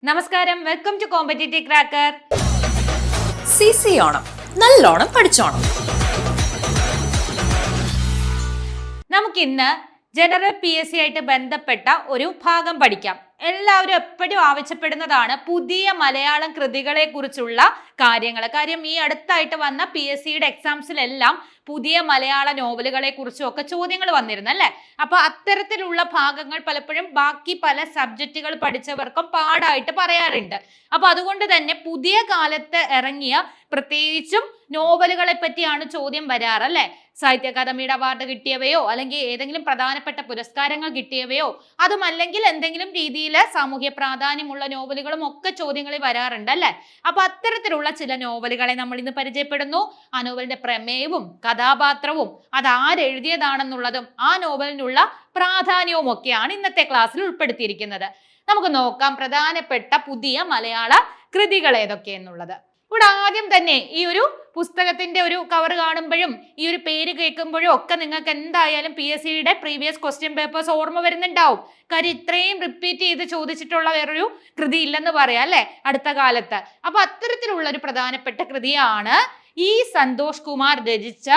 നമസ്കാരം, welcome to competitive cracker. CC Onam നല്ലോണം പഠിച്ചോണം. നമുക്കിന്ന് ജനറൽ PSC ആയിട്ട് ബന്ധപ്പെട്ട ഒരു ഭാഗം പഠിക്കാം. എല്ലാവരും എപ്പോഴും ആവശ്യപ്പെടുന്നതാണ് പുതിയ മലയാളം കൃതികളെ കുറിച്ചുള്ള കാര്യം ഈ അടുത്തായിട്ട് വന്ന PSCയുടെ എക്സാംസിലെല്ലാം പുതിയ മലയാള നോവലുകളെ കുറിച്ചും ഒക്കെ ചോദ്യങ്ങൾ വന്നിരുന്നു അല്ലെ. അപ്പൊ അത്തരത്തിലുള്ള ഭാഗങ്ങൾ പലപ്പോഴും ബാക്കി പല സബ്ജക്റ്റുകൾ പഠിച്ചവർക്കും പാടായിട്ട് പറയാറുണ്ട്. അപ്പൊ അതുകൊണ്ട് തന്നെ പുതിയ കാലത്ത് ഇറങ്ങിയ പ്രത്യേകിച്ചും നോവലുകളെ പറ്റിയാണ് ചോദ്യം വരാറ് അല്ലെ. സാഹിത്യ അക്കാദമിയുടെ അവാർഡ് കിട്ടിയവയോ അല്ലെങ്കിൽ ഏതെങ്കിലും പ്രധാനപ്പെട്ട പുരസ്കാരങ്ങൾ കിട്ടിയവയോ അതുമല്ലെങ്കിൽ എന്തെങ്കിലും രീതിയിൽ സാമൂഹ്യ പ്രാധാന്യമുള്ള നോവലുകളും ഒക്കെ ചോദ്യങ്ങളിൽ വരാറുണ്ട് അല്ലെ. അപ്പൊ അത്തരത്തിലുള്ള ചില നോവലുകളെ നമ്മൾ ഇന്ന് പരിചയപ്പെടുന്നു. ആ നോവലിന്റെ പ്രമേയവും കഥാപാത്രവും അത് ആരെഴുതിയതാണെന്നുള്ളതും ആ നോവലിനുള്ള പ്രാധാന്യവും ഒക്കെയാണ് ഇന്നത്തെ ക്ലാസ്സിൽ ഉൾപ്പെടുത്തിയിരിക്കുന്നത്. നമുക്ക് നോക്കാം പ്രധാനപ്പെട്ട പുതിയ മലയാള കൃതികൾ ഏതൊക്കെയെന്നുള്ളത്. ഇവിടെ ആദ്യം തന്നെ ഈ ഒരു പുസ്തകത്തിന്റെ ഒരു കവർ കാണുമ്പോഴും ഈ ഒരു പേര് കേൾക്കുമ്പോഴും ഒക്കെ നിങ്ങൾക്ക് എന്തായാലും PSCയുടെ പ്രീവിയസ് ക്വസ്റ്റ്യൻ പേപ്പേഴ്സ് ഓർമ്മ വരുന്നുണ്ടാവും. കാര്യം ഇത്രയും റിപ്പീറ്റ് ചെയ്ത് ചോദിച്ചിട്ടുള്ള വേറൊരു കൃതി ഇല്ലെന്ന് പറയാം അല്ലെ അടുത്ത കാലത്ത്. അപ്പൊ അത്തരത്തിലുള്ള ഒരു പ്രധാനപ്പെട്ട കൃതിയാണ് ഈ സന്തോഷ് കുമാർ രചിച്ച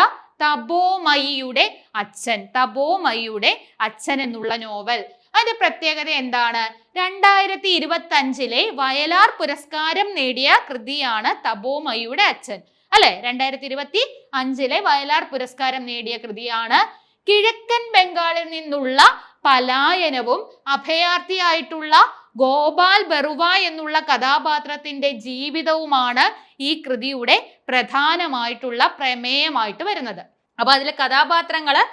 തപോമയിയുടെ അച്ഛൻ എന്നുള്ള നോവൽ. അതിന്റെ പ്രത്യേകത എന്താണ്? 2025 വയലാർ പുരസ്കാരം നേടിയ കൃതിയാണ് തപോമയിയുടെ അച്ഛൻ അല്ലെ. 2025 വയലാർ പുരസ്കാരം നേടിയ കൃതിയാണ്. കിഴക്കൻ ബംഗാളിൽ നിന്നുള്ള പലായനവും അഭയാർത്ഥിയായിട്ടുള്ള ഗോപാൽ ബറുവ എന്നുള്ള കഥാപാത്രത്തിന്റെ ജീവിതവുമാണ് ഈ കൃതിയുടെ പ്രധാനമായിട്ടുള്ള പ്രമേയമായിട്ട് വരുന്നത്. അപ്പൊ അതിലെ കഥാപാത്രങ്ങള്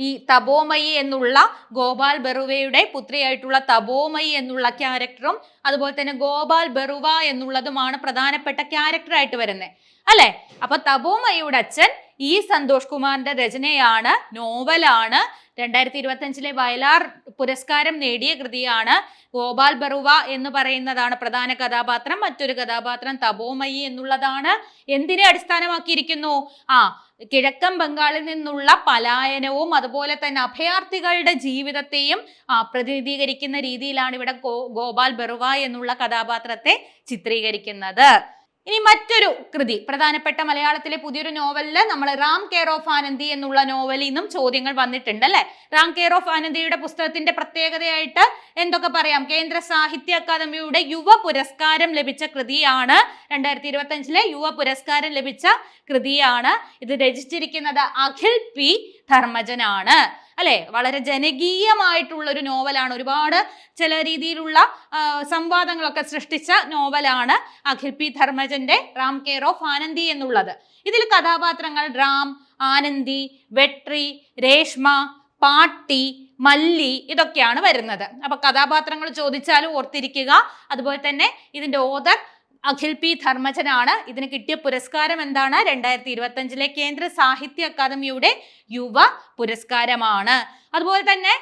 ഈ തപോമയി എന്നുള്ള ഗോപാൽ ബറുവയുടെ പുത്രിയായിട്ടുള്ള തപോമയി എന്നുള്ള ക്യാരക്ടറും അതുപോലെ തന്നെ ഗോപാൽ ബറുവ എന്നുള്ളതുമാണ് പ്രധാനപ്പെട്ട ക്യാരക്ടറായിട്ട് വരുന്നത് അല്ലെ. അപ്പൊ തപോമയിയുടെ അച്ഛൻ ഈ സന്തോഷ് കുമാറിന്റെ രചനയാണ്, നോവലാണ്. 2025 വയലാർ പുരസ്കാരം നേടിയ കൃതിയാണ്. ഗോപാൽ ബറുവ എന്ന് പറയുന്നതാണ് പ്രധാന കഥാപാത്രം. മറ്റൊരു കഥാപാത്രം തപോമയി എന്നുള്ളതാണ്. എന്തിനെ അടിസ്ഥാനമാക്കിയിരിക്കുന്നു? കിഴക്കൻ ബംഗാളിൽ നിന്നുള്ള പലായനവും അതുപോലെ തന്നെ അഭയാർത്ഥികളുടെ ജീവിതത്തെയും പ്രതിനിധീകരിക്കുന്ന രീതിയിലാണ് ഇവിടെ ഗോപാൽ ബറുവ എന്നുള്ള കഥാപാത്രത്തെ ചിത്രീകരിക്കുന്നത്. ഇനി മറ്റൊരു കൃതി, പ്രധാനപ്പെട്ട മലയാളത്തിലെ പുതിയൊരു നോവലില് നമ്മൾ റാം കെയർ ഓഫ് ആനന്ദി എന്നുള്ള നോവലിൽ നിന്നും ചോദ്യങ്ങൾ വന്നിട്ടുണ്ട് അല്ലെ. റാം കെയർ ഓഫ് ആനന്ദിയുടെ പുസ്തകത്തിന്റെ പ്രത്യേകതയായിട്ട് എന്തൊക്കെ പറയാം? കേന്ദ്ര സാഹിത്യ അക്കാദമിയുടെ യുവ പുരസ്കാരം ലഭിച്ച കൃതിയാണ്. 2025 യുവ പുരസ്കാരം ലഭിച്ച കൃതിയാണ്. ഇത് രചിച്ചിരിക്കുന്നത് അഖിൽ പി ധർമ്മജനാണ് അല്ലെ. വളരെ ജനകീയമായിട്ടുള്ള ഒരു നോവലാണ്. ഒരുപാട് ചില രീതിയിലുള്ള സംവാദങ്ങളൊക്കെ സൃഷ്ടിച്ച നോവലാണ് അഖിൽ പി ധർമ്മജന്റെ റാം കെയർ ഓഫ് ആനന്ദി എന്നുള്ളത്. ഇതിൽ കഥാപാത്രങ്ങൾ റാം, ആനന്ദി, വെട്രി, രേഷ്മ, പാട്ടി, മല്ലി ഇതൊക്കെയാണ് വരുന്നത്. അപ്പൊ കഥാപാത്രങ്ങൾ ചോദിച്ചാലും ഓർത്തിരിക്കുക. അതുപോലെ തന്നെ ഇതിന്റെ ഓഥർ അഖിൽ പി ധർമ്മജനാണ്. ഇതിന് കിട്ടിയ പുരസ്കാരം എന്താണ്? 2025 കേന്ദ്ര സാഹിത്യ അക്കാദമിയുടെ യുവ പുരസ്കാരമാണ്. അതുപോലെ തന്നെ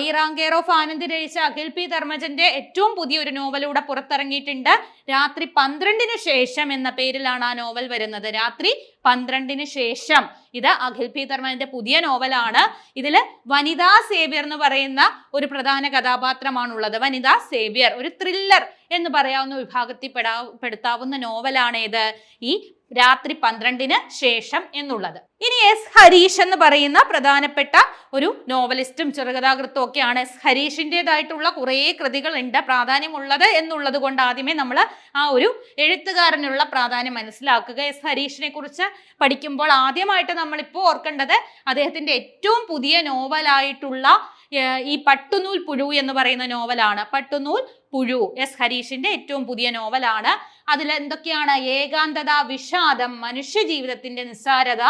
ഈ റാം കെയർ ഓഫ് ആനന്ദി രചിച്ച അഖിൽ പി ധർമ്മജന്റെ ഏറ്റവും പുതിയൊരു നോവലൂടെ പുറത്തിറങ്ങിയിട്ടുണ്ട്. രാത്രി 12-ന് ശേഷം എന്ന പേരിലാണ് ആ നോവൽ വരുന്നത്. രാത്രി 12-ന് ശേഷം. ഇത് അഖിൽ പി ധർമ്മജന്റെ പുതിയ നോവലാണ്. ഇതില് വനിതാ സേവ്യർ എന്ന് പറയുന്ന ഒരു പ്രധാന കഥാപാത്രമാണുള്ളത്. വനിതാ സേവ്യർ ഒരു ത്രില്ലർ എന്ന് പറയാവുന്ന വിഭാഗത്തിൽ പെടുത്താവുന്ന നോവലാണ് ഇത് ഈ രാത്രി 12-ന് ശേഷം എന്നുള്ളത്. ഇനി എസ് ഹരീഷ് എന്ന് പറയുന്ന പ്രധാനപ്പെട്ട ഒരു നോവലിസ്റ്റും ചെറുകഥാകൃത്തും ഒക്കെയാണ്. എസ് ഹരീഷിൻ്റെതായിട്ടുള്ള കുറേ കൃതികൾ ഉണ്ട്. പ്രാധാന്യമുള്ളത് എന്നുള്ളത് കൊണ്ട് ആദ്യമേ നമ്മൾ ആ ഒരു എഴുത്തുകാരനുള്ള പ്രാധാന്യം മനസ്സിലാക്കുക. എസ് ഹരീഷിനെ കുറിച്ച് പഠിക്കുമ്പോൾ ആദ്യമായിട്ട് നമ്മളിപ്പോൾ ഓർക്കേണ്ടത് അദ്ദേഹത്തിന്റെ ഏറ്റവും പുതിയ നോവലായിട്ടുള്ള ഈ പട്ടുനൂൽ പുഴു എന്ന് പറയുന്ന നോവലാണ്. പട്ടുനൂൽ പുഴു എസ് ഹരീഷിന്റെ ഏറ്റവും പുതിയ നോവലാണ്. അതിൽ എന്തൊക്കെയാണ്? ഏകാന്തത, വിഷാദം, മനുഷ്യ ജീവിതത്തിന്റെ നിസ്സാരത,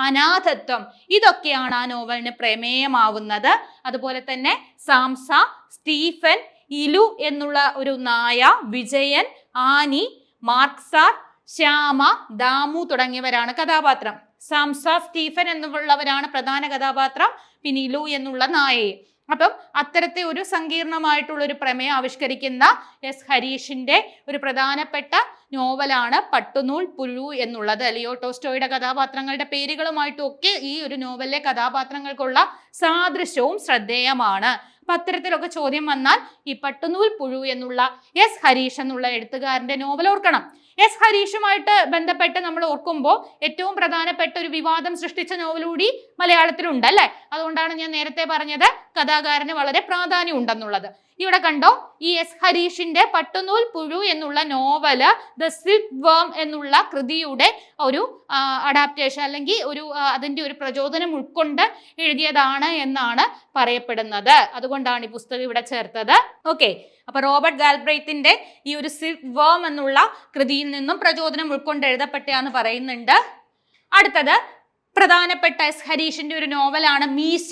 അനാഥത്വം ഇതൊക്കെയാണ് ആ നോവലിന് പ്രമേയമാവുന്നത്. അതുപോലെ തന്നെ സാംസ, സ്റ്റീഫൻ, ഇലു എന്നുള്ള ഒരു നായ, വിജയൻ, ആനി, മാർക്സാർ, ശ്യാമ, ദാമു തുടങ്ങിയവരാണ് കഥാപാത്രം. സാംസ, സ്റ്റീഫൻ എന്നുള്ളവരാണ് പ്രധാന കഥാപാത്രം. പിന്നെ ഇലു എന്നുള്ള നായയെ. അപ്പം അത്തരത്തെ ഒരു സങ്കീർണമായിട്ടുള്ള ഒരു പ്രമേയം ആവിഷ്കരിക്കുന്ന എസ് ഹരീഷിന്റെ ഒരു പ്രധാനപ്പെട്ട നോവലാണ് പട്ടുനൂൽ പുഴു എന്നുള്ളത്. ലിയോ ടോൾസ്റ്റോയുടെ കഥാപാത്രങ്ങളുടെ പേരുകളുമായിട്ടും ഒക്കെ ഈ ഒരു നോവലിലെ കഥാപാത്രങ്ങൾക്കുള്ള സാദൃശ്യവും ശ്രദ്ധേയമാണ്. അപ്പൊ അത്തരത്തിലൊക്കെ ചോദ്യം വന്നാൽ ഈ പട്ടുനൂൽ പുഴു എന്നുള്ള എസ് ഹരീഷ് എന്നുള്ള എഴുത്തുകാരന്റെ നോവൽ ഓർക്കണം. എസ് ഹരീഷുമായിട്ട് ബന്ധപ്പെട്ട് നമ്മൾ ഓർക്കുമ്പോൾ ഏറ്റവും പ്രധാനപ്പെട്ട ഒരു വിവാദം സൃഷ്ടിച്ച നോവൽ കൂടി മലയാളത്തിലുണ്ട് അല്ലെ. അതുകൊണ്ടാണ് ഞാൻ നേരത്തെ പറഞ്ഞത് കഥാകാരന് വളരെ പ്രാധാന്യം ഉണ്ടെന്നുള്ളത്. ഇവിടെ കണ്ടോ, ഈ എസ് ഹരീഷിന്റെ പട്ടുനൂൽ പുഴു എന്നുള്ള നോവല് ദ സിൽക്ക് വേം എന്നുള്ള കൃതിയുടെ ഒരു അഡാപ്റ്റേഷൻ അല്ലെങ്കിൽ അതിന്റെ ഒരു പ്രചോദനം ഉൾക്കൊണ്ട് എഴുതിയതാണ് എന്നാണ് പറയപ്പെടുന്നത്. അതുകൊണ്ടാണ് ഈ പുസ്തകം ഇവിടെ ചേർത്തത്. ഓക്കെ, അപ്പൊ റോബർട്ട് ഗാൽബ്രൈത്തിന്റെ ഈ ഒരു സിൽക്ക് വേം എന്നുള്ള കൃതിയിൽ നിന്നും പ്രചോദനം ഉൾക്കൊണ്ട് എഴുതപ്പെട്ടയാന്ന് പറയുന്നുണ്ട്. അടുത്തത് പ്രധാനപ്പെട്ട എസ് ഹരീഷിന്റെ ഒരു നോവലാണ് മീശ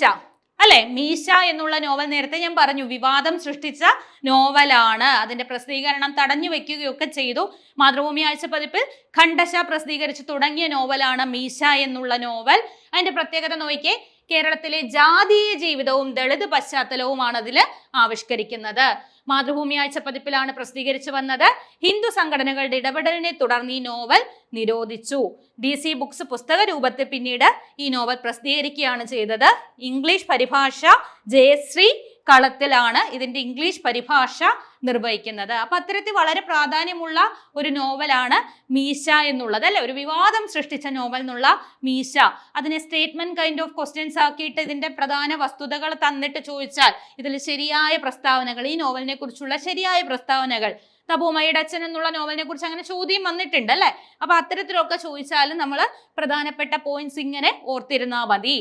അല്ലെ. മീശ എന്നുള്ള നോവൽ നേരത്തെ ഞാൻ പറഞ്ഞു വിവാദം സൃഷ്ടിച്ച നോവലാണ്. അതിന്റെ പ്രസിദ്ധീകരണം തടഞ്ഞു വെക്കുകയൊക്കെ ചെയ്തു. മാതൃഭൂമി ആഴ്ച പതിപ്പിൽ ഖണ്ഡശ പ്രസിദ്ധീകരിച്ചു തുടങ്ങിയ നോവലാണ് മീശ എന്നുള്ള നോവൽ. അതിന്റെ പ്രത്യേകത നോക്കിക്കേ, കേരളത്തിലെ ജാതീയ ജീവിതവും ദളിത് പശ്ചാത്തലവുമാണ് അതിൽ ആവിഷ്കരിക്കുന്നത്. മാതൃഭൂമി ആഴ്ച പതിപ്പിലാണ് പ്രസിദ്ധീകരിച്ചു വന്നത്. ഹിന്ദു സംഘടനകളുടെ ഇടപെടലിനെ തുടർന്ന് ഈ നോവൽ നിരോധിച്ചു. DC ബുക്സ് പുസ്തക രൂപത്തിൽ പിന്നീട് ഈ നോവൽ പ്രസിദ്ധീകരിക്കുകയാണ് ചെയ്തത്. ഇംഗ്ലീഷ് പരിഭാഷ ജയശ്രീ കളത്തിലാണ് ഇതിന്റെ ഇംഗ്ലീഷ് പരിഭാഷ നിർവഹിക്കുന്നത്. അപ്പൊ അത്തരത്തിൽ വളരെ പ്രാധാന്യമുള്ള ഒരു നോവലാണ് മീശ എന്നുള്ളത് അല്ലെ. ഒരു വിവാദം സൃഷ്ടിച്ച നോവൽ എന്നുള്ള മീശ. അതിനെ സ്റ്റേറ്റ്മെന്റ് കൈൻഡ് ഓഫ് ക്വസ്റ്റ്യൻസ് ആക്കിയിട്ട് ഇതിന്റെ പ്രധാന വസ്തുതകൾ തന്നിട്ട് ചോദിച്ചാൽ ഇതിൽ ശരിയായ പ്രസ്താവനകൾ, ഈ നോവലിനെ കുറിച്ചുള്ള ശരിയായ പ്രസ്താവനകൾ, തപോമയുടെ അച്ഛൻ എന്നുള്ള നോവലിനെ കുറിച്ച് അങ്ങനെ ചോദ്യം വന്നിട്ടുണ്ട് അല്ലെ. അപ്പൊ അത്തരത്തിലൊക്കെ ചോദിച്ചാലും നമ്മൾ പ്രധാനപ്പെട്ട പോയിന്റ്സ് ഇങ്ങനെ ഓർത്തിരുന്നാൽ മതി.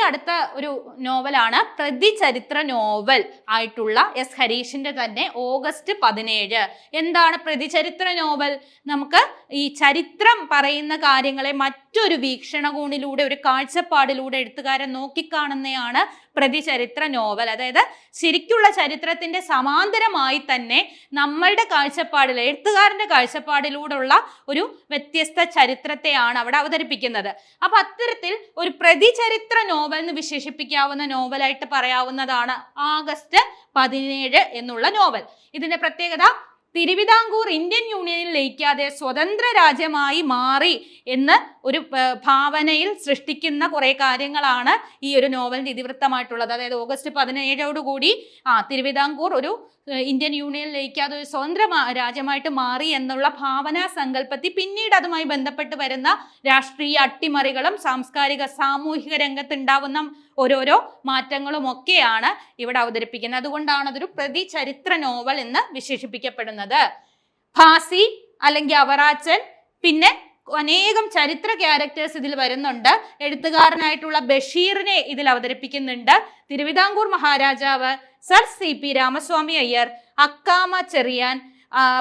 അടുത്ത ഒരു നോവലാണ് പ്രതിചരിത്ര നോവൽ ആയിട്ടുള്ള എസ് ഹരീഷിന്റെ തന്നെ ഓഗസ്റ്റ് 17. എന്താണ് പ്രതിചരിത്ര നോവൽ? നമുക്ക് ഈ ചരിത്രം പറയുന്ന കാര്യങ്ങളെ മറ്റൊരു വീക്ഷണകോണിലൂടെ, ഒരു കാഴ്ചപ്പാടിലൂടെ എഴുത്തുകാരൻ നോക്കിക്കാണുന്നതാണ് പ്രതിചരിത്ര നോവൽ. അതായത് ശരിക്കുള്ള ചരിത്രത്തിന്റെ സമാന്തരമായി തന്നെ നമ്മളുടെ കാഴ്ചപ്പാടിൽ, എഴുത്തുകാരന്റെ കാഴ്ചപ്പാടിലൂടെയുള്ള ഒരു വ്യത്യസ്ത ചരിത്രത്തെയാണ് അവിടെ അവതരിപ്പിക്കുന്നത്. അപ്പൊ അത്തരത്തിൽ ഒരു പ്രതിചരിത്ര നോവൽ എന്ന് വിശേഷിപ്പിക്കാവുന്ന നോവലായിട്ട് പറയാവുന്നതാണ് ആഗസ്റ്റ് 17 എന്നുള്ള നോവൽ. ഇതിന്റെ പ്രത്യേകത തിരുവിതാംകൂർ ഇന്ത്യൻ യൂണിയനിൽ ലയിക്കാതെ സ്വതന്ത്ര രാജ്യമായി മാറി എന്ന് ഒരു ഭാവനയിൽ സൃഷ്ടിക്കുന്ന കുറെ കാര്യങ്ങളാണ് ഈ ഒരു നോവലിന്റെ ഇതിവൃത്തമായിട്ടുള്ളത്. അതായത് ഓഗസ്റ്റ് 17 തിരുവിതാംകൂർ ഒരു ഇന്ത്യൻ യൂണിയനിൽ ലയിക്കാതെ ഒരു സ്വതന്ത്ര രാജ്യമായിട്ട് മാറി എന്നുള്ള ഭാവനാ സങ്കല്പത്തിൽ പിന്നീട് അതുമായി ബന്ധപ്പെട്ട് വരുന്ന രാഷ്ട്രീയ അട്ടിമറികളും സാംസ്കാരിക സാമൂഹിക രംഗത്ത് ഉണ്ടാവുന്ന ഓരോരോ മാറ്റങ്ങളും ഒക്കെയാണ് ഇവിടെ അവതരിപ്പിക്കുന്നത്. അതുകൊണ്ടാണ് അതൊരു പ്രതിചരിത്ര നോവൽ എന്ന് വിശേഷിപ്പിക്കപ്പെടുന്നത്. ഭാസി അല്ലെങ്കിൽ അവറാച്ചൻ, പിന്നെ അനേകം ചരിത്ര ക്യാരക്ടേഴ്സ് ഇതിൽ വരുന്നുണ്ട്. എഴുത്തുകാരനായിട്ടുള്ള ബഷീറിനെ ഇതിൽ അവതരിപ്പിക്കുന്നുണ്ട്. തിരുവിതാംകൂർ മഹാരാജാവ്, സർ CP രാമസ്വാമി അയ്യർ, അക്കാമ ചെറിയാൻ,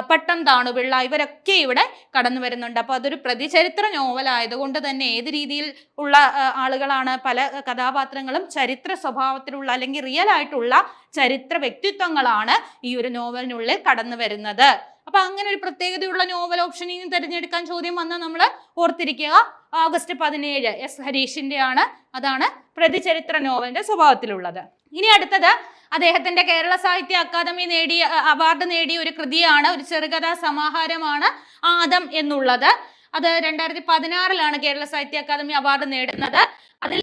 പട്ടം താണുപിള്ള, ഇവരൊക്കെ ഇവിടെ കടന്നു വരുന്നുണ്ട്. അപ്പൊ അതൊരു പ്രതിചരിത്ര നോവൽ ആയതുകൊണ്ട് തന്നെ ഏത് രീതിയിൽ ഉള്ള ആളുകളാണ്, പല കഥാപാത്രങ്ങളും ചരിത്ര സ്വഭാവത്തിലുള്ള അല്ലെങ്കിൽ റിയൽ ആയിട്ടുള്ള ചരിത്ര വ്യക്തിത്വങ്ങളാണ് ഈ ഒരു നോവലിനുള്ളിൽ കടന്നു വരുന്നത്. അപ്പൊ അങ്ങനെ ഒരു പ്രത്യേകതയുള്ള നോവൽ ഓപ്ഷനിൽ നിന്ന് തിരഞ്ഞെടുക്കാൻ ചോദ്യം വന്നാൽ നമ്മൾ ഓർത്തിരിക്കുക ഓഗസ്റ്റ് 17 എസ് ഹരീഷിന്റെ ആണ്. അതാണ് പ്രതിചരിത്ര നോവലിന്റെ സ്വഭാവത്തിലുള്ളത്. ഇനി അടുത്തത് അദ്ദേഹത്തിന്റെ കേരള സാഹിത്യ അക്കാദമി അവാർഡ് നേടിയ ഒരു കൃതിയാണ്, ഒരു ചെറുകഥാ സമാഹാരമാണ് ആദം എന്നുള്ളത്. അത് 2016 കേരള സാഹിത്യ അക്കാദമി അവാർഡ് നേടുന്നത്. അതിൽ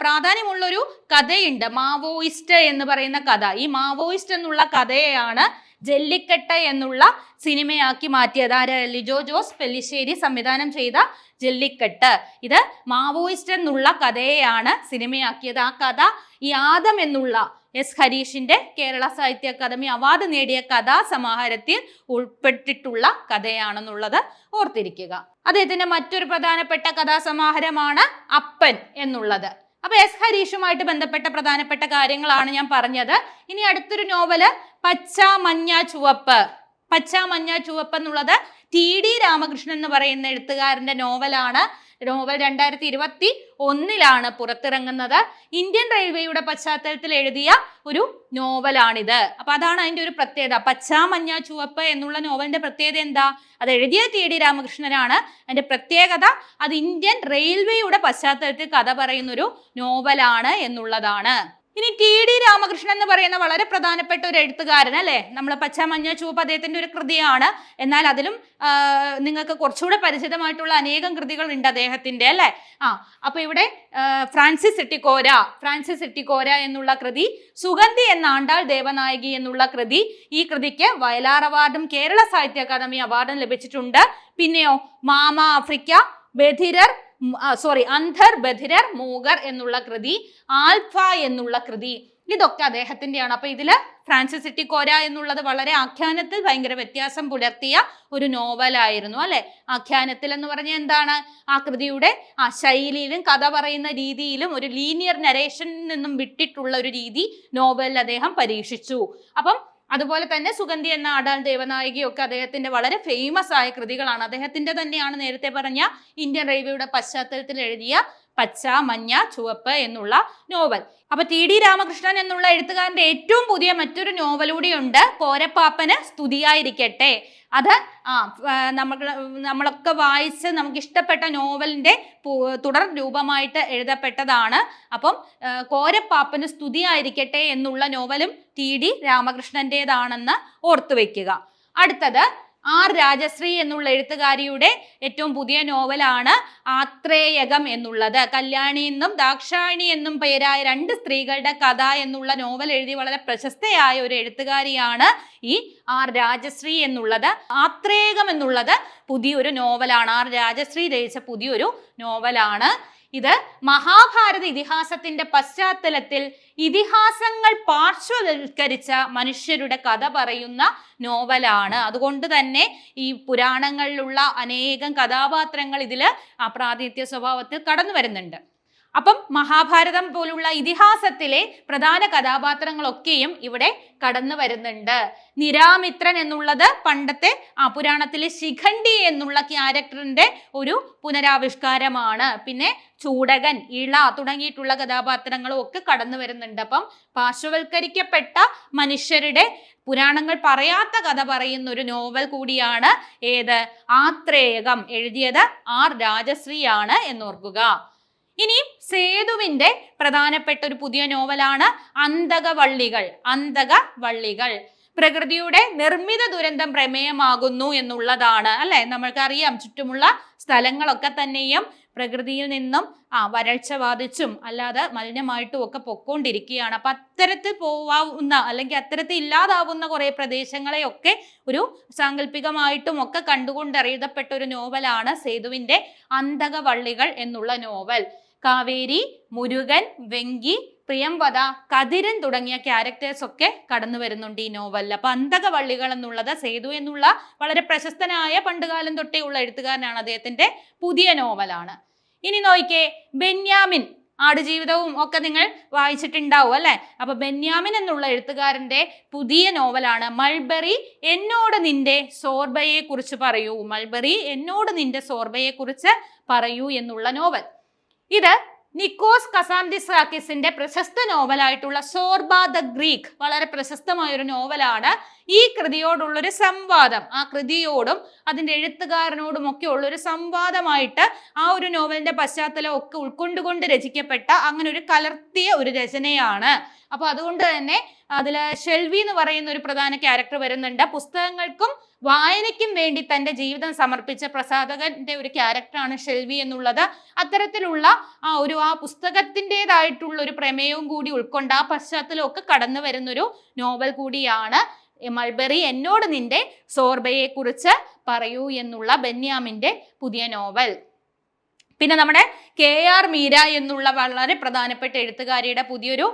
പ്രാധാന്യമുള്ളൊരു കഥയുണ്ട്, മാവോയിസ്റ്റ് എന്ന് പറയുന്ന കഥ. ഈ മാവോയിസ്റ്റ് എന്നുള്ള കഥയെയാണ് ജല്ലിക്കെട്ട് എന്നുള്ള സിനിമയാക്കി മാറ്റിയത്. ലിജോ ജോസ് പെല്ലിശ്ശേരി സംവിധാനം ചെയ്ത ജല്ലിക്കെട്ട്, ഇത് മാവോയിസ്റ്റ് എന്നുള്ള കഥയെയാണ് സിനിമയാക്കിയത്. ആ കഥ ഈ ആദം എന്നുള്ള എസ് ഹരീഷിന്റെ കേരള സാഹിത്യ അക്കാദമി അവാർഡ് നേടിയ കഥാസമാഹാരത്തിൽ ഉൾപ്പെട്ടിട്ടുള്ള കഥയാണെന്നുള്ളത് ഓർത്തിരിക്കുക. അദ്ദേഹത്തിന്റെ മറ്റൊരു പ്രധാനപ്പെട്ട കഥാസമാഹാരമാണ് അപ്പൻ എന്നുള്ളത്. അപ്പൊ എസ് ഹരീഷുമായിട്ട് ബന്ധപ്പെട്ട പ്രധാനപ്പെട്ട കാര്യങ്ങളാണ് ഞാൻ പറഞ്ഞത്. ഇനി അടുത്തൊരു നോവല് പച്ച മഞ്ഞ ചുവപ്പ്. പച്ച മഞ്ഞ ചുവപ്പ് എന്നുള്ളത് TD രാമകൃഷ്ണൻ എന്ന് പറയുന്ന എഴുത്തുകാരന്റെ നോവലാണ്. നോവൽ 2021 പുറത്തിറങ്ങുന്നത്. ഇന്ത്യൻ റെയിൽവേയുടെ പശ്ചാത്തലത്തിൽ എഴുതിയ ഒരു നോവലാണിത്. അപ്പൊ അതാണ് അതിന്റെ ഒരു പ്രത്യേകത. പച്ച മഞ്ഞ ചുവപ്പ് എന്നുള്ള നോവലിന്റെ പ്രത്യേകത എന്താ? അത് എഴുതിയ TD രാമകൃഷ്ണനാണ്. അതിന്റെ പ്രത്യേകത അത് ഇന്ത്യൻ റെയിൽവേയുടെ പശ്ചാത്തലത്തിൽ കഥ പറയുന്നൊരു നോവലാണ് എന്നുള്ളതാണ്. ഇനി ടി.ഡി. രാമകൃഷ്ണൻ എന്ന് പറയുന്ന വളരെ പ്രധാനപ്പെട്ട ഒരു എഴുത്തുകാരൻ അല്ലെ, നമ്മൾ പച്ച മഞ്ഞ ചുവപ്പ് അദ്ദേഹത്തിന്റെ ഒരു കൃതിയാണ്. എന്നാൽ അതിലും നിങ്ങൾക്ക് കുറച്ചുകൂടെ പരിചിതമായിട്ടുള്ള അനേകം കൃതികൾ ഉണ്ട് അദ്ദേഹത്തിന്റെ അല്ലെ. അപ്പൊ ഇവിടെ ഫ്രാൻസിസ് എട്ടിക്കോര എന്നുള്ള കൃതി, സുഗന്ധി എന്ന ആണ്ടാൾ ദേവനായകി എന്നുള്ള കൃതി, ഈ കൃതിക്ക് വയലാർ അവാർഡും കേരള സാഹിത്യ അക്കാദമി അവാർഡും ലഭിച്ചിട്ടുണ്ട്. പിന്നെയോ മാമ ആഫ്രിക്ക, അന്ധർ ബധിരർ മൂകർ എന്നുള്ള കൃതി, ആൽഫ എന്നുള്ള കൃതി, ഇതൊക്കെ അദ്ദേഹത്തിന്റെയാണ്. അപ്പൊ ഇതില് ഫ്രാൻസിസ് എട്ടിക്കോര എന്നുള്ളത് വളരെ ആഖ്യാനത്തിൽ ഭയങ്കര വ്യത്യാസം പുലർത്തിയ ഒരു നോവലായിരുന്നു അല്ലെ. ആഖ്യാനത്തിൽ എന്ന് പറഞ്ഞാൽ എന്താണ്, ആ കൃതിയുടെ ശൈലിയിലും കഥ പറയുന്ന രീതിയിലും ഒരു ലീനിയർ നരേഷനിൽ നിന്നും വിട്ടിട്ടുള്ള ഒരു രീതി നോവലിൽ അദ്ദേഹം പരീക്ഷിച്ചു. അപ്പം അതുപോലെ തന്നെ സുഗന്ധി എന്ന ആണ്ടാൾ ദേവനായകിയൊക്കെ അദ്ദേഹത്തിന്റെ വളരെ ഫേമസ് ആയ കൃതികളാണ്. അദ്ദേഹത്തിന്റെ തന്നെയാണ് നേരത്തെ പറഞ്ഞ ഇന്ത്യൻ റെയിൽവേയുടെ പശ്ചാത്തലത്തിൽ എഴുതിയ പച്ച മഞ്ഞ ചുവപ്പ് എന്നുള്ള നോവൽ. അപ്പൊ ടി.ഡി. രാമകൃഷ്ണൻ എന്നുള്ള എഴുത്തുകാരന്റെ ഏറ്റവും പുതിയ മറ്റൊരു നോവൽ കൂടിയുണ്ട്, കോരപ്പാപ്പന് സ്തുതിയായിരിക്കട്ടെ. അത് നമ്മളൊക്കെ വായിച്ച് നമുക്ക് ഇഷ്ടപ്പെട്ട നോവലിന്റെ തുടർ രൂപമായിട്ട് എഴുതപ്പെട്ടതാണ്. അപ്പം കോരപ്പാപ്പന് സ്തുതിയായിരിക്കട്ടെ എന്നുള്ള നോവലും ടി.ഡി. രാമകൃഷ്ണന്റേതാണെന്ന് ഓർത്തു വെക്കുക. അടുത്തത് ആർ രാജശ്രീ എന്നുള്ള എഴുത്തുകാരിയുടെ ഏറ്റവും പുതിയ നോവലാണ് ആത്രേയകം എന്നുള്ളത്. കല്യാണി എന്നും ദാക്ഷായണി എന്നും പേരായ രണ്ട് സ്ത്രീകളുടെ കഥ എന്നുള്ള നോവൽ എഴുതി വളരെ പ്രശസ്തയായ ഒരു എഴുത്തുകാരിയാണ് ഈ ആർ രാജശ്രീ എന്നുള്ളത്. ആത്രേയകം എന്നുള്ളത് പുതിയൊരു നോവലാണ്, ആർ രാജശ്രീ രചിച്ച പുതിയൊരു നോവലാണ്. ഇത് മഹാഭാരത ഇതിഹാസത്തിന്റെ പശ്ചാത്തലത്തിൽ ഇതിഹാസങ്ങൾ പാർശ്വവൽക്കരിച്ച മനുഷ്യരുടെ കഥ പറയുന്ന നോവലാണ്. അതുകൊണ്ട് തന്നെ ഈ പുരാണങ്ങളിലുള്ള അനേകം കഥാപാത്രങ്ങൾ ഇതില് പ്രാതിനിധ്യ സ്വഭാവത്തിൽ കടന്നു വരുന്നുണ്ട്. അപ്പം മഹാഭാരതം പോലുള്ള ഇതിഹാസത്തിലെ പ്രധാന കഥാപാത്രങ്ങളൊക്കെയും ഇവിടെ കടന്നു വരുന്നുണ്ട്. നിരാമിത്രൻ എന്നുള്ളത് പണ്ടത്തെ പുരാണത്തിലെ ശിഖണ്ഡി എന്നുള്ള ക്യാരക്ടറിന്റെ ഒരു പുനരാവിഷ്കാരമാണ്. പിന്നെ ചൂടകൻ, ഇള തുടങ്ങിയിട്ടുള്ള കഥാപാത്രങ്ങളും ഒക്കെ കടന്നു വരുന്നുണ്ട്. അപ്പം പാർശ്വവൽക്കരിക്കപ്പെട്ട മനുഷ്യരുടെ പുരാണങ്ങൾ പറയാത്ത കഥ പറയുന്ന ഒരു നോവൽ കൂടിയാണ് ഏത്, ആത്രേയകം. എഴുതിയത് ആർ രാജശ്രീയാണ് എന്നോർക്കുക. ഇനി സേതുവിന്റെ പ്രധാനപ്പെട്ട ഒരു പുതിയ നോവലാണ് അന്തകവള്ളികൾ. പ്രകൃതിയുടെ നിർമ്മിത ദുരന്തം പ്രമേയമാകുന്നു എന്നുള്ളതാണ് അല്ലെ. നമ്മൾക്കറിയാം ചുറ്റുമുള്ള സ്ഥലങ്ങളൊക്കെ തന്നെയും പ്രകൃതിയിൽ നിന്നും വരൾച്ച ബാധിച്ചും അല്ലാതെ മലിനമായിട്ടും ഒക്കെ പൊക്കോണ്ടിരിക്കുകയാണ്. അപ്പൊ അത്തരത്തിൽ പോവാവുന്ന അല്ലെങ്കിൽ അത്തരത്തിൽ ഇല്ലാതാവുന്ന കുറെ പ്രദേശങ്ങളെയൊക്കെ ഒരു സാങ്കല്പികമായിട്ടും ഒക്കെ കണ്ടുകൊണ്ട് എഴുതപ്പെട്ട ഒരു നോവലാണ് സേതുവിന്റെ അന്തകവള്ളികൾ എന്നുള്ള നോവൽ. കാവേരി, മുരുകൻ, വെങ്കി, പ്രിയംവദ, കതിരൻ തുടങ്ങിയ ക്യാരക്ടേഴ്സ് ഒക്കെ കടന്നു വരുന്നുണ്ട് ഈ നോവലിൽ. അപ്പൊ അന്തകവള്ളികൾ എന്നുള്ളത് സേതു എന്നുള്ള വളരെ പ്രശസ്തനായ പണ്ടുകാലം തൊട്ടേ ഉള്ള എഴുത്തുകാരനാണ്, അദ്ദേഹത്തിന്റെ പുതിയ നോവലാണ്. ഇനി നോക്കിക്കേ, ബെന്യാമിൻ, ആടുജീവിതവും ഒക്കെ നിങ്ങൾ വായിച്ചിട്ടുണ്ടാവും അല്ലെ. അപ്പൊ ബെന്യാമിൻ എന്നുള്ള എഴുത്തുകാരന്റെ പുതിയ നോവലാണ് മൾബറി എന്നോട് നിന്റെ സോർബയെ കുറിച്ച് പറയൂ എന്നുള്ള നോവൽ. ഇത് നിക്കോസ് കസാന്തിസാക്കിസിന്റെ പ്രശസ്ത നോവലായിട്ടുള്ള സോർബ ദ ഗ്രീക്ക് വളരെ പ്രശസ്തമായ ഒരു നോവലാണ്. ഈ കൃതിയോടുള്ളൊരു സംവാദം, ആ കൃതിയോടും അതിന്റെ എഴുത്തുകാരനോടും ഒക്കെ ഉള്ളൊരു സംവാദമായിട്ട് ആ ഒരു നോവലിന്റെ പശ്ചാത്തലം ഒക്കെ ഉൾക്കൊണ്ടുകൊണ്ട് രചിക്കപ്പെട്ട അങ്ങനെ ഒരു കലർത്തിയ ഒരു രചനയാണ്. അപ്പൊ അതുകൊണ്ട് തന്നെ അതില് ഷെൽവി എന്ന് പറയുന്ന ഒരു പ്രധാന ക്യാരക്ടർ വരുന്നുണ്ട്. പുസ്തകങ്ങൾക്കും വായനയ്ക്കും വേണ്ടി തന്റെ ജീവിതം സമർപ്പിച്ച പ്രസാധകന്റെ ഒരു ക്യാരക്ടറാണ് ഷെൽവി എന്നുള്ളത്. അത്തരത്തിലുള്ള ആ പുസ്തകത്തിൻ്റെതായിട്ടുള്ള ഒരു പ്രമേയവും കൂടി ഉൾക്കൊണ്ട് ആ പശ്ചാത്തലം ഒക്കെ കടന്നു വരുന്നൊരു നോവൽ കൂടിയാണ് മൾബറി എന്നോട് നിന്റെ സോർബയെ കുറിച്ച് പറയൂ എന്നുള്ള ബെന്യാമിന്റെ പുതിയ നോവൽ. പിന്നെ നമ്മുടെ KR മീര എന്നുള്ള വളരെ പ്രധാനപ്പെട്ട എഴുത്തുകാരിയുടെ പുതിയൊരു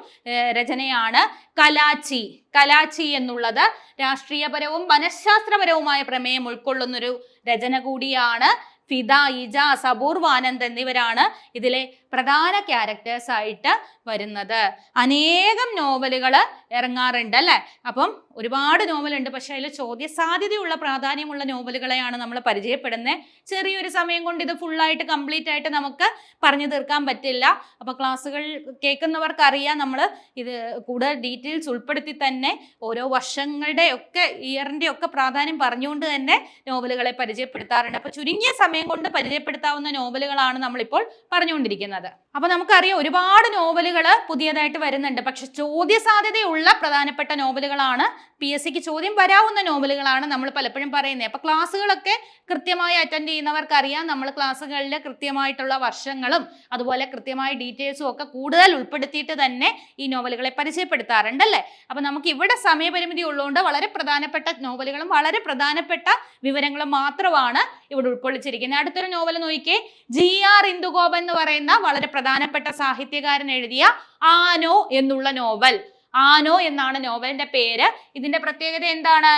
രചനയാണ് കലാച്ചി എന്നുള്ളത്. രാഷ്ട്രീയപരവും മനഃശാസ്ത്രപരവുമായ പ്രമേയം ഉൾക്കൊള്ളുന്നൊരു രചന കൂടിയാണ്. ഫിദ, ഇജ, സബൂർവാനന്ദ് എന്നിവരാണ് ഇതിലെ പ്രധാന ക്യാരക്ടേഴ്സ് ആയിട്ട് വരുന്നത്. അനേകം നോവലുകൾ ഇറങ്ങാറുണ്ട് അല്ലെ. അപ്പം ഒരുപാട് നോവലുണ്ട്, പക്ഷെ അതിൽ ചോദ്യ സാധ്യതയുള്ള പ്രാധാന്യമുള്ള നോവലുകളെയാണ് നമ്മൾ പരിചയപ്പെടുന്നത്. ചെറിയൊരു സമയം കൊണ്ട് ഇത് ഫുള്ളായിട്ട് കംപ്ലീറ്റ് ആയിട്ട് നമുക്ക് പറഞ്ഞു തീർക്കാൻ പറ്റില്ല. അപ്പൊ ക്ലാസ്സുകൾ കേൾക്കുന്നവർക്ക് അറിയാം, നമ്മൾ ഇത് കൂടുതൽ ഡീറ്റെയിൽസ് ഉൾപ്പെടുത്തി തന്നെ ഓരോ വർഷങ്ങളുടെ ഒക്കെ ഇയറിന്റെ ഒക്കെ പ്രാധാന്യം പറഞ്ഞുകൊണ്ട് തന്നെ നോവലുകളെ പരിചയപ്പെടുത്താറുണ്ട്. അപ്പൊ ചുരുങ്ങിയ സമയം സമയം കൊണ്ട് പരിചയപ്പെടുത്താവുന്ന നോവലുകളാണ് നമ്മളിപ്പോൾ പറഞ്ഞുകൊണ്ടിരിക്കുന്നത്. അപ്പൊ നമുക്കറിയാം ഒരുപാട് നോവലുകൾ പുതിയതായിട്ട് വരുന്നുണ്ട്. പക്ഷെ ചോദ്യ സാധ്യതയുള്ള പ്രധാനപ്പെട്ട നോവലുകളാണ്, PSCക്ക് ചോദ്യം വരാവുന്ന നോവലുകളാണ് നമ്മൾ പലപ്പോഴും പറയുന്നത്. അപ്പൊ ക്ലാസ്സുകളൊക്കെ കൃത്യമായി അറ്റൻഡ് ചെയ്യുന്നവർക്ക് അറിയാം, നമ്മൾ ക്ലാസ്സുകളിൽ കൃത്യമായിട്ടുള്ള വർഷങ്ങളും അതുപോലെ കൃത്യമായ ഡീറ്റെയിൽസും ഒക്കെ കൂടുതൽ ഉൾപ്പെടുത്തിയിട്ട് തന്നെ ഈ നോവലുകളെ പരിചയപ്പെടുത്താറുണ്ടല്ലേ. അപ്പൊ നമുക്ക് ഇവിടെ സമയപരിമിതി ഉള്ളതുകൊണ്ട് വളരെ പ്രധാനപ്പെട്ട നോവലുകളും വളരെ പ്രധാനപ്പെട്ട വിവരങ്ങളും മാത്രമാണ് ഇവിടെ ഉൾക്കൊള്ളിച്ചിരിക്കുന്നത്. അടുത്തൊരു നോവൽ നോക്കിയേ, GR ഇന്ദുഗോപൻ എന്ന് പറയുന്ന വളരെ പ്രധാനപ്പെട്ട സാഹിത്യകാരൻ എഴുതിയ ആനോ എന്നുള്ള നോവൽ. ആനോ എന്നാണ് നോവലിന്റെ പേര്. ഇതിന്റെ പ്രത്യേകത എന്താണ്?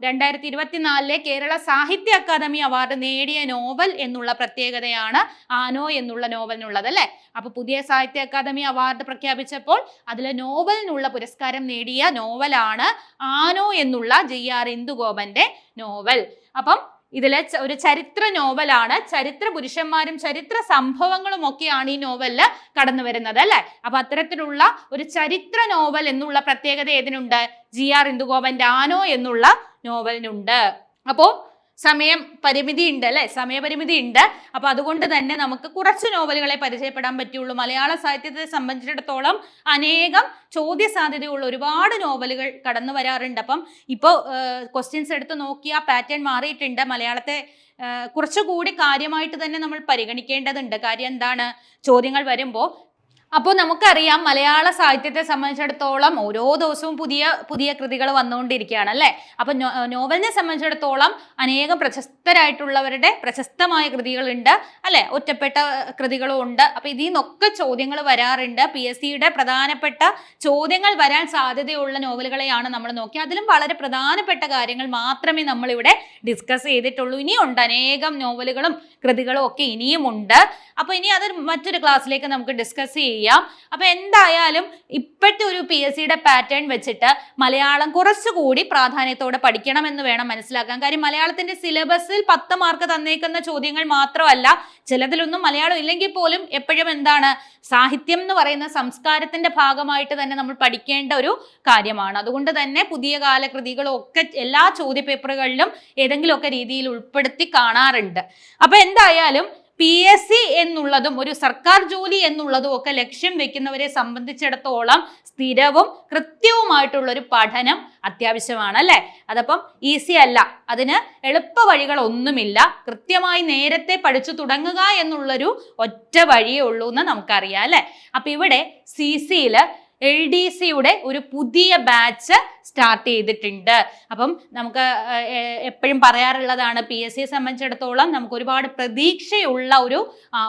2024 കേരള സാഹിത്യ അക്കാദമി അവാർഡ് നേടിയ നോവൽ എന്നുള്ള പ്രത്യേകതയാണ് ആനോ എന്നുള്ള നോവലിനുള്ളത് അല്ലെ. അപ്പൊ പുതിയ സാഹിത്യ അക്കാദമി അവാർഡ് പ്രഖ്യാപിച്ചപ്പോൾ അതിലെ നോവലിനുള്ള പുരസ്കാരം നേടിയ നോവലാണ് ആനോ എന്നുള്ള GR ഇന്ദുഗോപന്റെ നോവൽ. അപ്പം ഇതിലെ ഒരു ചരിത്ര നോവലാണ്. ചരിത്ര പുരുഷന്മാരും ചരിത്ര സംഭവങ്ങളും ഒക്കെയാണ് ഈ നോവലില് കടന്നു വരുന്നത് അല്ലെ. അപ്പൊ അത്തരത്തിലുള്ള ഒരു ചരിത്ര നോവൽ എന്നുള്ള പ്രത്യേകത ഏതിനുണ്ട്? GR ഇന്ദുഗോപന്റെ ആനോ എന്നുള്ള നോവലിനുണ്ട്. അപ്പോ സമയം പരിമിതി ഉണ്ട് അല്ലെ, സമയപരിമിതി ഉണ്ട്. അപ്പൊ അതുകൊണ്ട് തന്നെ നമുക്ക് കുറച്ച് നോവലുകളെ പരിചയപ്പെടാൻ പറ്റുള്ളൂ. മലയാള സാഹിത്യത്തെ സംബന്ധിച്ചിടത്തോളം അനേകം ചോദ്യ സാധ്യതയുള്ള ഒരുപാട് നോവലുകൾ കടന്നു വരാറുണ്ട്. അപ്പം ഇപ്പോൾ ക്വസ്റ്റ്യൻസ് എടുത്ത് നോക്കിയ പാറ്റേൺ മാറിയിട്ടുണ്ട്. മലയാളത്തെ കുറച്ചുകൂടി കാര്യമായിട്ട് തന്നെ നമ്മൾ പരിഗണിക്കേണ്ടതുണ്ട്. കാര്യം എന്താണ്? ചോദ്യങ്ങൾ വരുമ്പോൾ അപ്പോൾ നമുക്കറിയാം മലയാള സാഹിത്യത്തെ സംബന്ധിച്ചിടത്തോളം ഓരോ ദിവസവും പുതിയ പുതിയ കൃതികൾ വന്നുകൊണ്ടിരിക്കുകയാണ് അല്ലേ. അപ്പൊ നോവലിനെ സംബന്ധിച്ചിടത്തോളം അനേകം പ്രശസ്തരായിട്ടുള്ളവരുടെ പ്രശസ്തമായ കൃതികളുണ്ട് അല്ലെ, ഒറ്റപ്പെട്ട കൃതികളും ഉണ്ട്. അപ്പൊ ഇതിൽ നിന്നൊക്കെ ചോദ്യങ്ങൾ വരാറുണ്ട്. PSCയുടെ പ്രധാനപ്പെട്ട ചോദ്യങ്ങൾ വരാൻ സാധ്യതയുള്ള നോവലുകളെയാണ് നമ്മൾ നോക്കി. അതിലും വളരെ പ്രധാനപ്പെട്ട കാര്യങ്ങൾ മാത്രമേ നമ്മളിവിടെ ഡിസ്കസ് ചെയ്തിട്ടുള്ളൂ. ഇനിയുണ്ട് അനേകം നോവലുകളും കൃതികളും ഒക്കെ ഇനിയുമുണ്ട്. അപ്പൊ ഇനി അത് മറ്റൊരു ക്ലാസ്സിലേക്ക് നമുക്ക് ഡിസ്കസ് ചെയ്യാം. അപ്പൊ എന്തായാലും ഇപ്പോഴത്തെ ഒരു PSCയുടെ പാറ്റേൺ വെച്ചിട്ട് മലയാളം കുറച്ചുകൂടി പ്രാധാന്യത്തോടെ പഠിക്കണമെന്ന് വേണം മനസ്സിലാക്കാൻ. കാര്യം മലയാളത്തിന്റെ സിലബസിൽ 10 മാർക്ക് തന്നേക്കുന്ന ചോദ്യങ്ങൾ മാത്രമല്ല, ചിലതിലൊന്നും മലയാളം ഇല്ലെങ്കിൽ പോലും എപ്പോഴും എന്താണ്, സാഹിത്യം എന്ന് പറയുന്ന സംസ്കാരത്തിന്റെ ഭാഗമായിട്ട് തന്നെ നമ്മൾ പഠിക്കേണ്ട ഒരു കാര്യമാണ്. അതുകൊണ്ട് തന്നെ പുതിയ കാല കൃതികളും ഒക്കെ എല്ലാ ചോദ്യ പേപ്പറുകളിലും ഏതെങ്കിലുമൊക്കെ രീതിയിൽ ഉൾപ്പെടുത്തി കാണാറുണ്ട്. അപ്പൊ എന്തായാലും PSC എന്നുള്ളതും ഒരു സർക്കാർ ജോലി എന്നുള്ളതും ഒക്കെ ലക്ഷ്യം വെക്കുന്നവരെ സംബന്ധിച്ചിടത്തോളം സ്ഥിരവും കൃത്യവുമായിട്ടുള്ളൊരു പഠനം അത്യാവശ്യമാണ് അല്ലെ. അതപ്പം ഈസി അല്ല, അതിന് എളുപ്പ വഴികളൊന്നുമില്ല. കൃത്യമായി നേരത്തെ പഠിച്ചു തുടങ്ങുക എന്നുള്ളൊരു ഒറ്റ വഴിയേ ഉള്ളൂ എന്ന് നമുക്കറിയാം അല്ലെ. അപ്പൊ ഇവിടെ CCയിൽ LDCയുടെ ഒരു പുതിയ ബാച്ച് സ്റ്റാർട്ട് ചെയ്തിട്ടുണ്ട്. അപ്പം നമുക്ക് എപ്പോഴും പറയാറുള്ളതാണ്, PSCയെ സംബന്ധിച്ചിടത്തോളം നമുക്ക് ഒരുപാട് പ്രതീക്ഷയുള്ള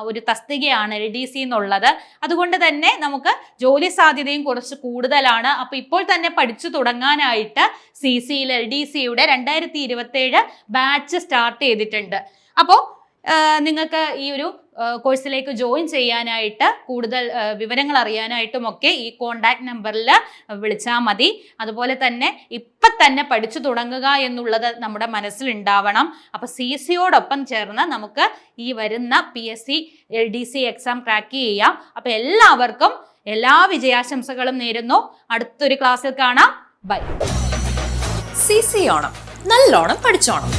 ഒരു തസ്തികയാണ് LDC എന്നുള്ളത്. അതുകൊണ്ട് തന്നെ നമുക്ക് ജോലി സാധ്യതയും കുറച്ച് കൂടുതലാണ്. അപ്പൊ ഇപ്പോൾ തന്നെ പഠിച്ചു തുടങ്ങാനായിട്ട് CCയിൽ LDCയുടെ 2027 ബാച്ച് സ്റ്റാർട്ട് ചെയ്തിട്ടുണ്ട്. അപ്പോൾ നിങ്ങൾക്ക് ഈ ഒരു കോഴ്സിലേക്ക് ജോയിൻ ചെയ്യാനായിട്ട് കൂടുതൽ വിവരങ്ങൾ അറിയാനായിട്ടും ഒക്കെ ഈ കോണ്ടാക്ട് നമ്പറിൽ വിളിച്ചാൽ മതി. അതുപോലെ തന്നെ ഇപ്പം തന്നെ പഠിച്ചു തുടങ്ങുക എന്നുള്ളത് നമ്മുടെ മനസ്സിലുണ്ടാവണം. അപ്പോൾ CCയോടൊപ്പം ചേർന്ന് നമുക്ക് ഈ വരുന്ന PSC LDC എക്സാം ക്രാക്ക് ചെയ്യാം. അപ്പോൾ എല്ലാവർക്കും എല്ലാ വിജയാശംസകളും നേരുന്നു. അടുത്തൊരു ക്ലാസ്സിൽ കാണാം. ബൈ. CC ഓണം, നല്ലോണം പഠിച്ചോണം.